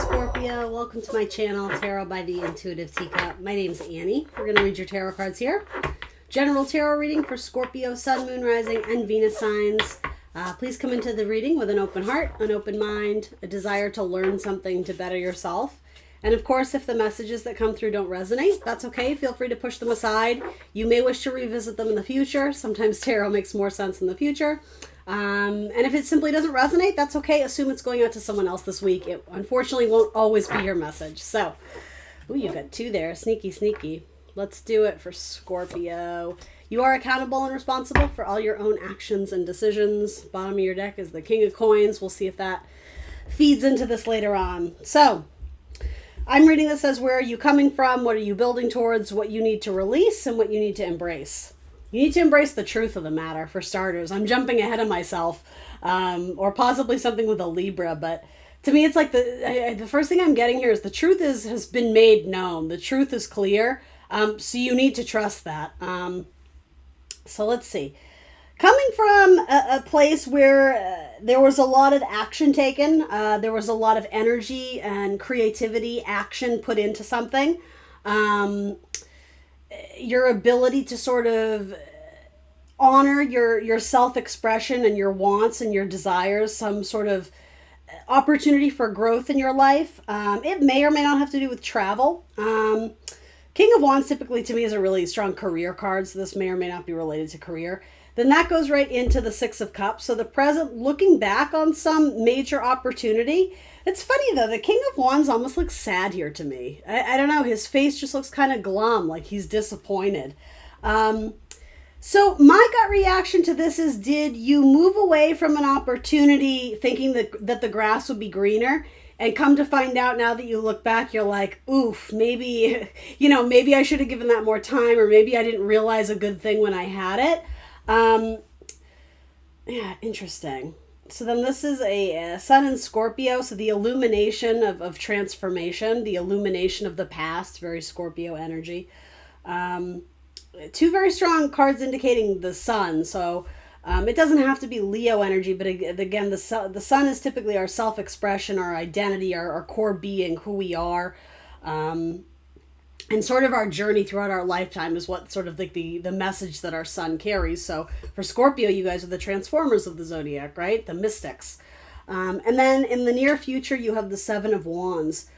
Scorpio. Welcome to my channel, Tarot by the Intuitive Teacup. My name's Annie. We're going to read your tarot cards here. General tarot reading for Scorpio, Sun, Moon, Rising, and Venus signs. Please come into the reading with an open heart, an open mind, a desire to learn something to better yourself. And of course, if the messages that come through don't resonate, that's okay. Feel free to push them aside. You may wish to revisit them in the future. Sometimes tarot makes more sense in the future. And if it simply doesn't resonate, that's okay. Assume it's going out to someone else this week. It unfortunately won't always be your message. So, ooh, you got two there. Sneaky, sneaky. Let's do it for Scorpio. You are accountable and responsible for all your own actions and decisions. Bottom of your deck is the King of Coins. We'll see if that feeds into this later on. So, I'm reading this as where are you coming from? What are you building towards? What you need to release and what you need to embrace. You need to embrace the truth of the matter, for starters. I'm jumping ahead of myself, or possibly something with a Libra, but to me, it's like the first thing I'm getting here is the truth has been made known. The truth is clear, so you need to trust that. So let's see. Coming from a place where there was a lot of action taken, there was a lot of energy and creativity, action put into something. Your ability to sort of honor your self-expression and your wants and your desires, some sort of opportunity for growth in your life. It may or may not have to do with travel. King of Wands typically to me is a really strong career card, so this may or may not be related to career. Then that goes right into the Six of Cups. So the present, looking back on some major opportunity. It's funny though, the King of Wands almost looks sad here to me. I don't know, his face just looks kind of glum, like he's disappointed. So my gut reaction to this is, did you move away from an opportunity thinking that the grass would be greener, and come to find out now that you look back, you're like, oof, maybe, maybe I should have given that more time, or maybe I didn't realize a good thing when I had it. Yeah, interesting. So then this is a Sun in Scorpio, so the illumination of transformation, the illumination of the past, very Scorpio energy. Two very strong cards indicating the Sun, so it doesn't have to be Leo energy, but again, the sun is typically our self-expression, our identity, our core being, who we are. And sort of our journey throughout our lifetime is what sort of like the message that our sun carries. So for Scorpio, you guys are the transformers of the zodiac, right? The mystics. And then in the near future, you have the Seven of Wands.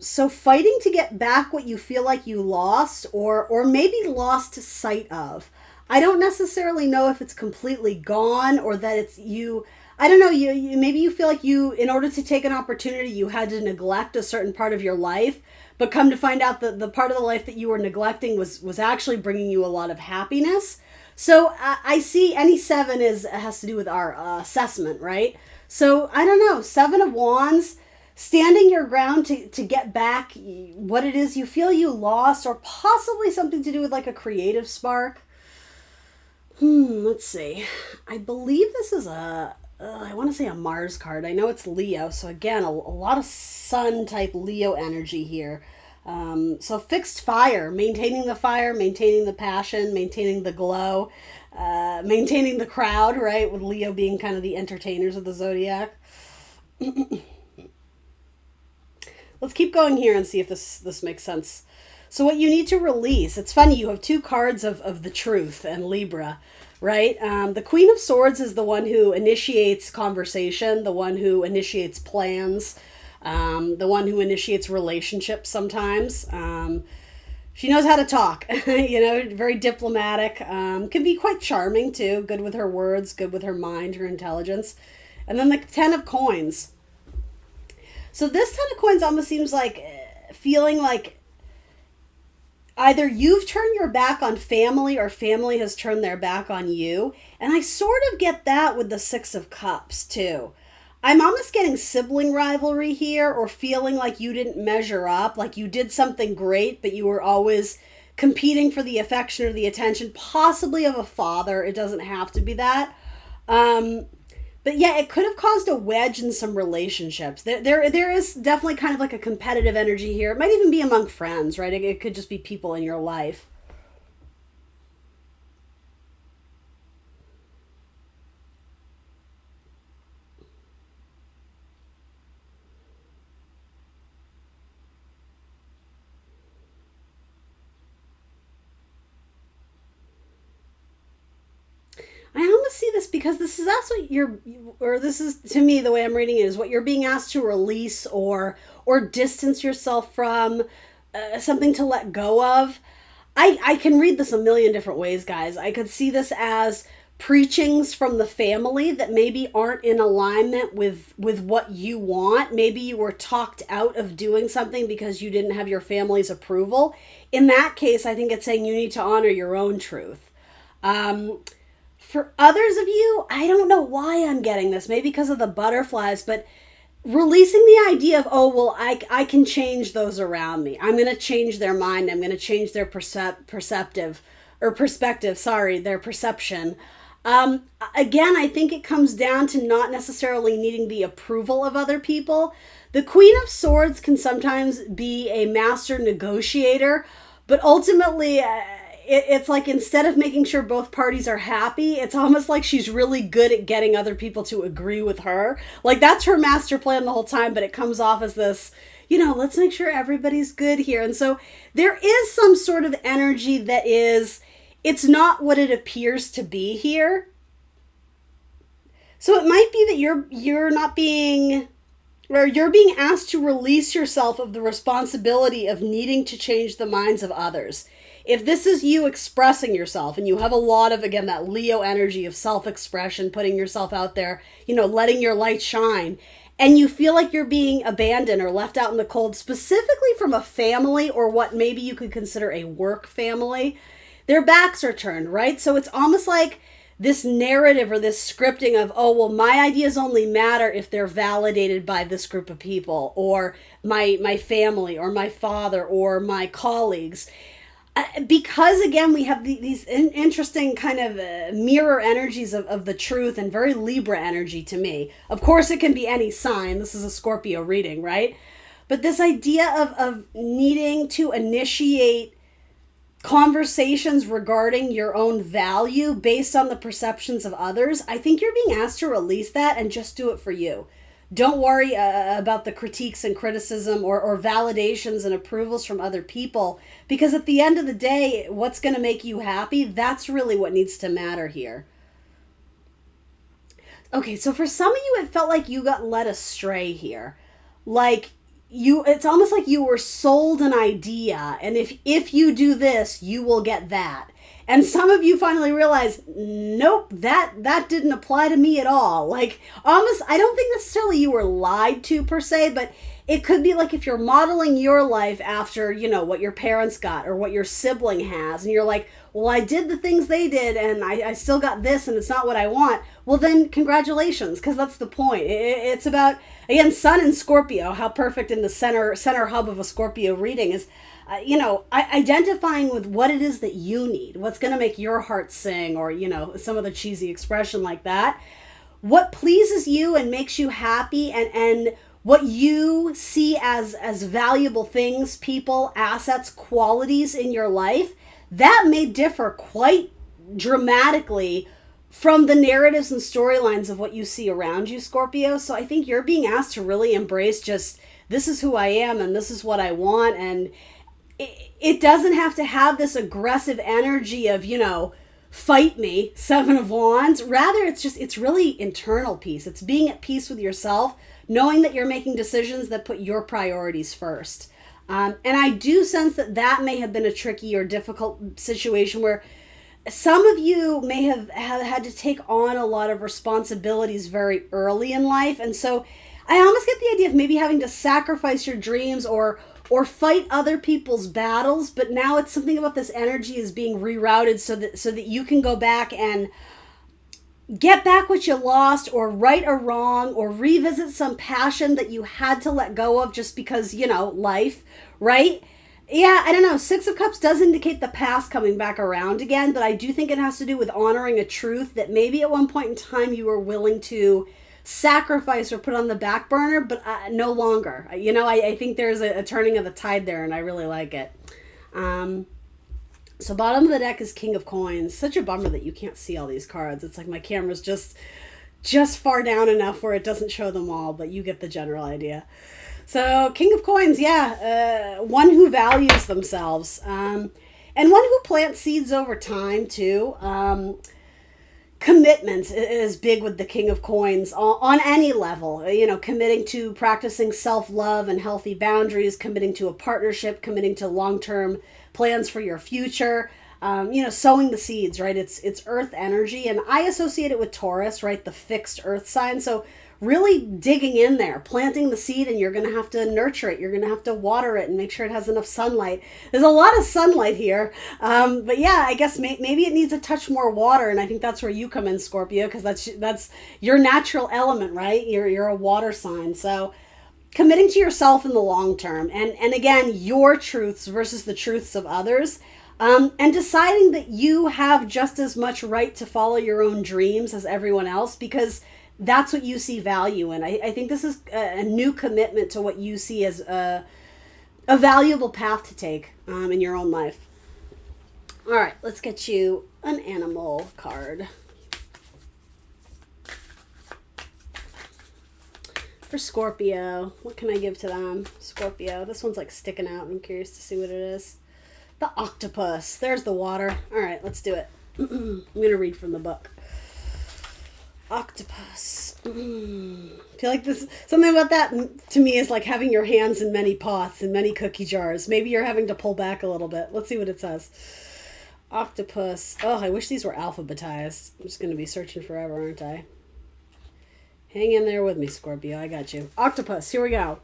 So fighting to get back what you feel like you lost, or maybe lost sight of. I don't necessarily know if it's completely gone or that it's you. I don't know, you maybe you feel like in order to take an opportunity, you had to neglect a certain part of your life, but come to find out that the part of the life that you were neglecting was actually bringing you a lot of happiness. So I see any seven has to do with our assessment, right? So I don't know, Seven of Wands, standing your ground to get back what it is you feel you lost, or possibly something to do with like a creative spark. Let's see. I believe this is I want to say a Mars card. I know it's Leo. So again, a lot of sun type Leo energy here. So fixed fire, maintaining the passion, maintaining the glow, maintaining the crowd, right? With Leo being kind of the entertainers of the zodiac. Let's keep going here and see if this makes sense. So what you need to release, it's funny, you have two cards of the truth and Libra, right? The Queen of Swords is the one who initiates conversation, the one who initiates plans, the one who initiates relationships sometimes. She knows how to talk, very diplomatic, can be quite charming too, good with her words, good with her mind, her intelligence. And then the Ten of Coins. So this Ten of Coins almost seems like feeling like either you've turned your back on family or family has turned their back on you. And I sort of get that with the Six of Cups too. I'm almost getting sibling rivalry here, or feeling like you didn't measure up, like you did something great, but you were always competing for the affection or the attention, possibly of a father. It doesn't have to be that. But yeah, it could have caused a wedge in some relationships. There is definitely kind of like a competitive energy here. It might even be among friends, right? It could just be people in your life. because this is also this is, to me, the way I'm reading it, is what you're being asked to release or distance yourself from, something to let go of. I can read this a million different ways, guys. I could see this as preachings from the family that maybe aren't in alignment with what you want. Maybe you were talked out of doing something because you didn't have your family's approval. In that case, I think it's saying you need to honor your own truth. For others of you, I don't know why I'm getting this, maybe because of the butterflies, but releasing the idea of, oh, well, I can change those around me. I'm going to change their mind. I'm going to change their perception. Again, I think it comes down to not necessarily needing the approval of other people. The Queen of Swords can sometimes be a master negotiator, but ultimately, it's like, instead of making sure both parties are happy, it's almost like she's really good at getting other people to agree with her. Like, that's her master plan the whole time, but it comes off as this, let's make sure everybody's good here. And so there is some sort of energy that is, it's not what it appears to be here. So it might be that you're not being, or you're being asked to release yourself of the responsibility of needing to change the minds of others. If this is you expressing yourself, and you have a lot of, again, that Leo energy of self-expression, putting yourself out there, letting your light shine, and you feel like you're being abandoned or left out in the cold, specifically from a family or what maybe you could consider a work family, their backs are turned, right? So it's almost like this narrative or this scripting of, oh, well, my ideas only matter if they're validated by this group of people, or my family, or my father, or my colleagues. Because, again, we have these interesting kind of mirror energies of the truth, and very Libra energy to me. Of course, it can be any sign. This is a Scorpio reading, right? But this idea of needing to initiate conversations regarding your own value based on the perceptions of others, I think you're being asked to release that and just do it for you. Don't worry about the critiques and criticism or validations and approvals from other people, because at the end of the day, what's going to make you happy, that's really what needs to matter here. Okay, so for some of you, it felt like you got led astray here. Like, it's almost like you were sold an idea, and if you do this, you will get that. And some of you finally realize, nope, that didn't apply to me at all. Like, almost, I don't think necessarily you were lied to per se, but it could be like if you're modeling your life after, what your parents got or what your sibling has, and you're like, well, I did the things they did, and I still got this, and it's not what I want. Well, then congratulations, because that's the point. It's about, again, Sun and Scorpio, how perfect in the center hub of a Scorpio reading is, identifying with what it is that you need, what's going to make your heart sing, or, some of the cheesy expression like that. What pleases you and makes you happy, and what you see as valuable things, people, assets, qualities in your life, that may differ quite dramatically from the narratives and storylines of what you see around you, Scorpio. So I think you're being asked to really embrace just, this is who I am and this is what I want. And it doesn't have to have this aggressive energy of, fight me, Seven of Wands. Rather, it's really internal peace. It's being at peace with yourself, knowing that you're making decisions that put your priorities first. And I do sense that may have been a tricky or difficult situation where some of you may have had to take on a lot of responsibilities very early in life. And so I almost get the idea of maybe having to sacrifice your dreams or fight other people's battles, but now it's something about this energy is being rerouted so that you can go back and get back what you lost, or right or wrong, or revisit some passion that you had to let go of just because, life, right? Yeah, I don't know. Six of Cups does indicate the past coming back around again, but I do think it has to do with honoring a truth that maybe at one point in time you were willing to sacrifice or put on the back burner, but no longer. I think there's a turning of the tide there, and I really like it. So bottom of the deck is King of Coins. Such a bummer that you can't see all these cards. It's like my camera's just far down enough where it doesn't show them all, but you get the general idea. So King of Coins, one who values themselves, and one who plants seeds over time too. Commitment is big with the King of Coins on any level, committing to practicing self-love and healthy boundaries, committing to a partnership, committing to long-term plans for your future, sowing the seeds, right? It's earth energy, and I associate it with Taurus, right? The fixed earth sign. So really digging in there, planting the seed, and you're going to have to nurture it. You're going to have to water it and make sure it has enough sunlight. There's a lot of sunlight here. But yeah, I guess maybe it needs a touch more water. And I think that's where you come in, Scorpio, because that's your natural element, right? You're a water sign. So committing to yourself in the long term. And again, your truths versus the truths of others. And deciding that you have just as much right to follow your own dreams as everyone else, because that's what you see value in. I think this is a new commitment to what you see as a valuable path to take in your own life. All right, let's get you an animal card. For Scorpio, what can I give to them? Scorpio, this one's like sticking out. I'm curious to see what it is. The octopus. There's the water. All right, let's do it. I'm going to read from the book. Octopus. I feel like this, something about that to me is like having your hands in many pots and many cookie jars. Maybe you're having to pull back a little bit. Let's see what it says. Octopus. Oh, I wish these were alphabetized. I'm just going to be searching forever, aren't I? Hang in there with me, Scorpio. I got you. Octopus. Here we go.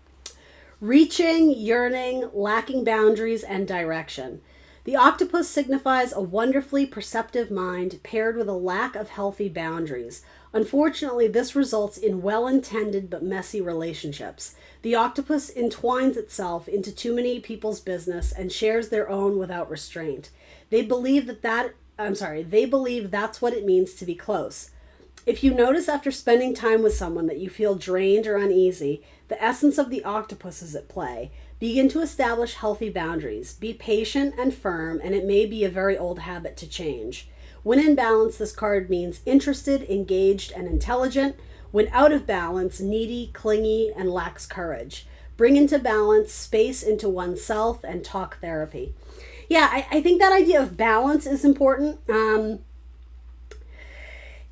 Reaching, yearning, lacking boundaries and direction. The octopus signifies a wonderfully perceptive mind paired with a lack of healthy boundaries. Unfortunately, this results in well-intended but messy relationships. The octopus entwines itself into too many people's business and shares their own without restraint. They believe that's what it means to be close. If you notice after spending time with someone that you feel drained or uneasy, the essence of the octopus is at play. Begin to establish healthy boundaries. Be patient and firm, and it may be a very old habit to change. When in balance, this card means interested, engaged, and intelligent. When out of balance, needy, clingy, and lacks courage. Bring into balance, space into oneself, and talk therapy. Yeah, I think that idea of balance is important.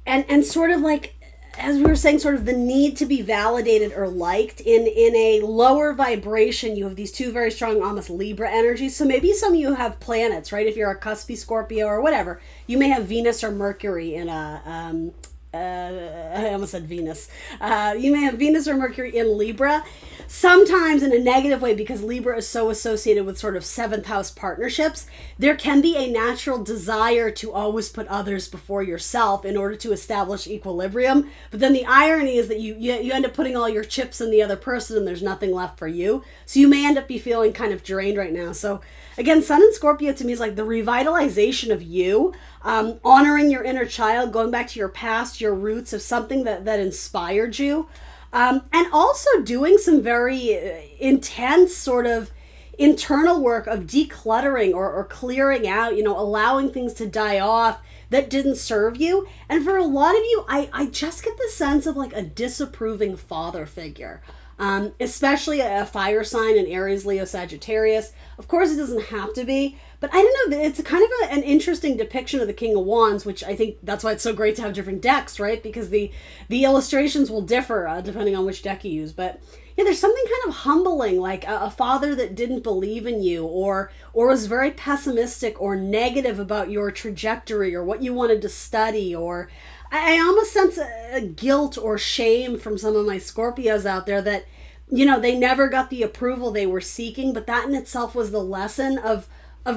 And sort of like, as we were saying, sort of the need to be validated or liked in a lower vibration. You have these two very strong, almost Libra energies. So maybe some of you have planets, right? If you're a cuspy Scorpio or whatever, you may have Venus or Mercury in a, I almost said Venus. You may have Venus or Mercury in Libra, sometimes in a negative way, because Libra is so associated with sort of seventh house partnerships. There can be a natural desire to always put others before yourself in order to establish equilibrium. But then the irony is that you end up putting all your chips in the other person and there's nothing left for you. So you may end up feeling kind of drained right now. So again, Sun and Scorpio to me is like the revitalization of you, honoring your inner child, going back to your past, your roots of something that inspired you. And also doing some very intense sort of internal work of decluttering or clearing out, allowing things to die off that didn't serve you. And for a lot of you, I just get the sense of like a disapproving father figure, especially a fire sign in Aries, Leo, Sagittarius. Of course, it doesn't have to be, but I don't know, it's a kind of an interesting depiction of the King of Wands, which I think that's why it's so great to have different decks, right? Because the illustrations will differ depending on which deck you use. But yeah, there's something kind of humbling, like a father that didn't believe in you or was very pessimistic or negative about your trajectory or what you wanted to study. Or I almost sense a guilt or shame from some of my Scorpios out there that, they never got the approval they were seeking, but that in itself was the lesson of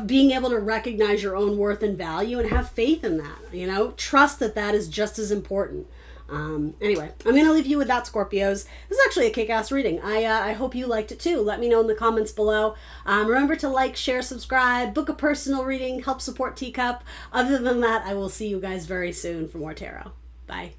being able to recognize your own worth and value and have faith in that, trust that is just as important. Anyway, I'm going to leave you with that, Scorpios. This is actually a kick-ass reading. I hope you liked it too. Let me know in the comments below. Remember to like, share, subscribe, book a personal reading, help support Teacup. Other than that, I will see you guys very soon for more tarot. Bye.